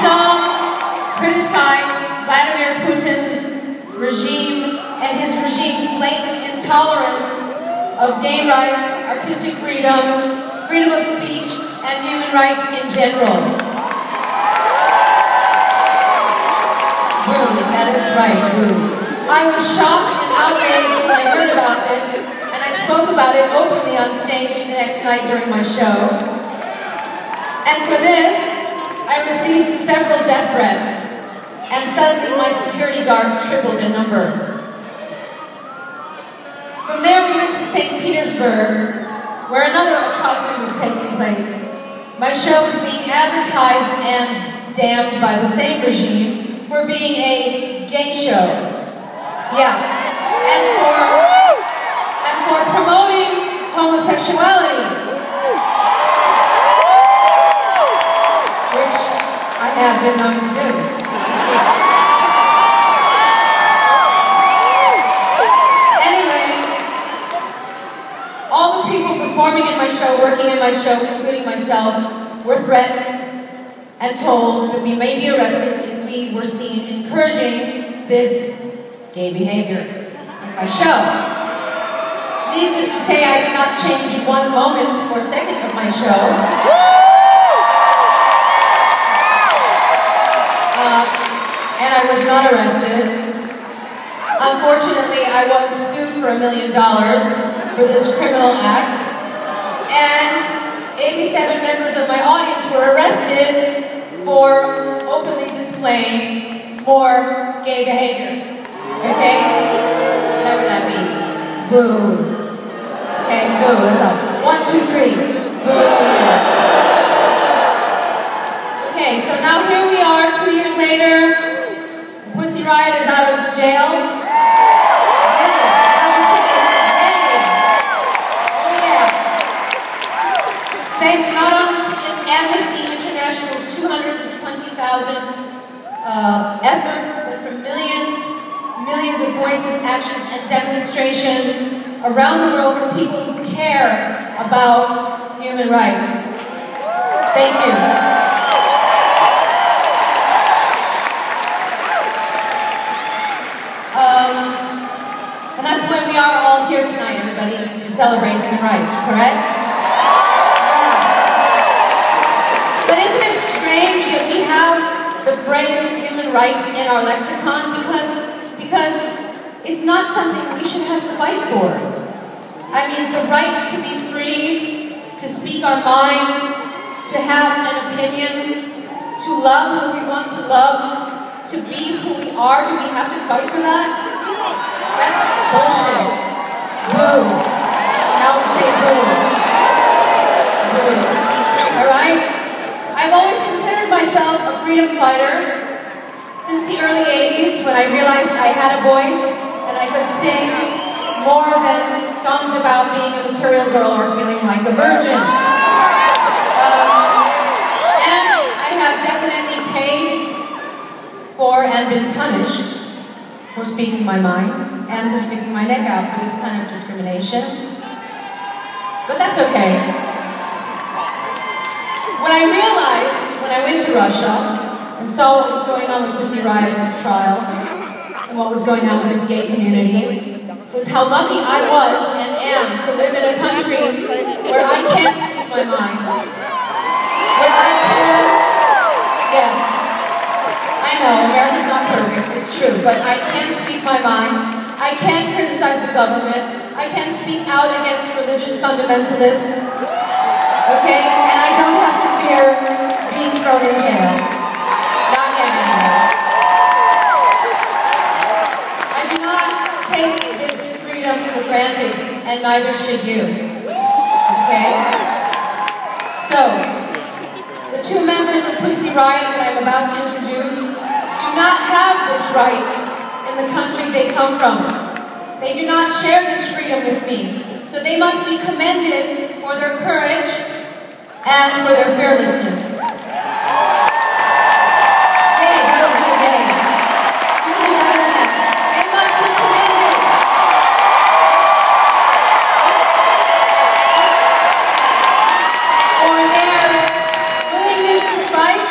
some criticized Vladimir Putin's regime and his regime's blatant intolerance of gay rights, artistic freedom, freedom of speech, and human rights in general. Boo, that is right, boo. I was shocked and outraged when I heard about this, and I spoke about it openly on stage the next night during my show. And for this, I received several death threats, and suddenly my security guards tripled in number. From there we went to St. Petersburg, where another atrocity was taking place. My show was being advertised and damned by the same regime for being a gay show. Yeah, and for promoting homosexuality, which I have been known to do. All the people performing in my show, working in my show, including myself, were threatened and told that we may be arrested if we were seen encouraging this gay behavior in my show. Needless to say, I did not change one moment or second of my show. And I was not arrested. Unfortunately, I was sued for $1 million for this criminal act, and 87 members of my audience were arrested for openly displaying more gay behavior. Okay? Whatever that means. Boo. Okay, boo. That's all. 1, 2, 3. Boo. Okay, so now here we are, 2 years later. Pussy Riot is out of jail. Thanks not only to Amnesty International's 220,000 efforts, but from millions of voices, actions, and demonstrations around the world from people who care about human rights. Thank you. And that's why we are all here tonight, everybody, to celebrate human rights, correct? But isn't it strange that we have the phrase human rights in our lexicon? Because it's not something we should have to fight for. I mean, the right to be free, to speak our minds, to have an opinion, to love who we want to love, to be who we are, do we have to fight for that? That's bullshit. Boo. Now we say boo. Boo. Alright? I've always considered myself a freedom fighter since the early 80s, when I realized I had a voice and I could sing more than songs about being a material girl or feeling like a virgin. And I have definitely paid for and been punished for speaking my mind and for sticking my neck out for this kind of discrimination. But that's okay. When I realized, when I went to Russia and saw what was going on with Pussy Riot in this trial, and what was going on with the gay community, was how lucky I was and am to live in a country where I can speak my mind. Where I can, yes, I know, America's not perfect, it's true, but I can speak my mind. I can criticize the government. I can speak out against religious fundamentalists. Okay? And I don't have to fear being thrown in jail. Not yet anyway. I do not take this freedom for granted, and neither should you. Okay? So, the two members of Pussy Riot that I'm about to introduce do not have this right in the country they come from. They do not share this freedom with me, so they must be commended for their courage and for their fearlessness. Hey, that was good day. You can do better than that. They must be commended for their willingness to fight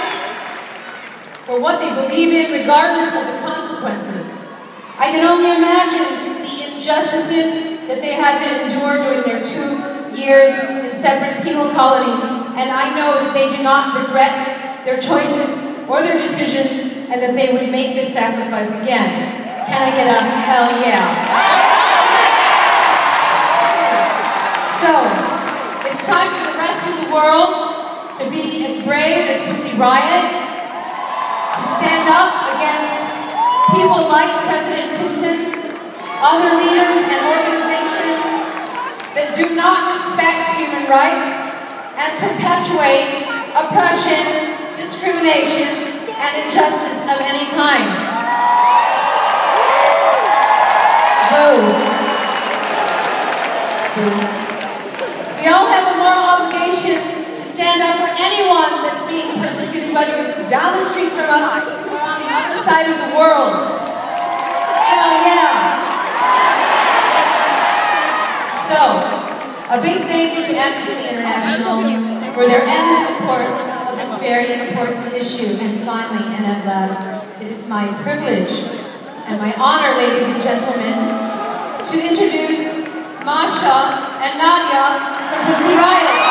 for what they believe in, regardless of the consequences. I can only imagine the injustices that they had to endure during their 2 years in separate penal colonies, and I know that they do not regret their choices or their decisions, and that they would make this sacrifice again. Can I get a hell yeah? So, it's time for the rest of the world to be as brave as Pussy Riot, to stand up against people like President Putin, other leaders and organizations that do not respect human rights and perpetuate oppression, discrimination, and injustice of any kind. Boo. We all have a moral obligation to stand up for anyone that's being persecuted, whether it's down the street from us or on the other side of the world. Hell yeah! So, a big thank you to Amnesty International for their endless support of this very important issue. And finally, and at last, it is my privilege and my honor, ladies and gentlemen, to introduce Masha and Nadia from Pussy Riot.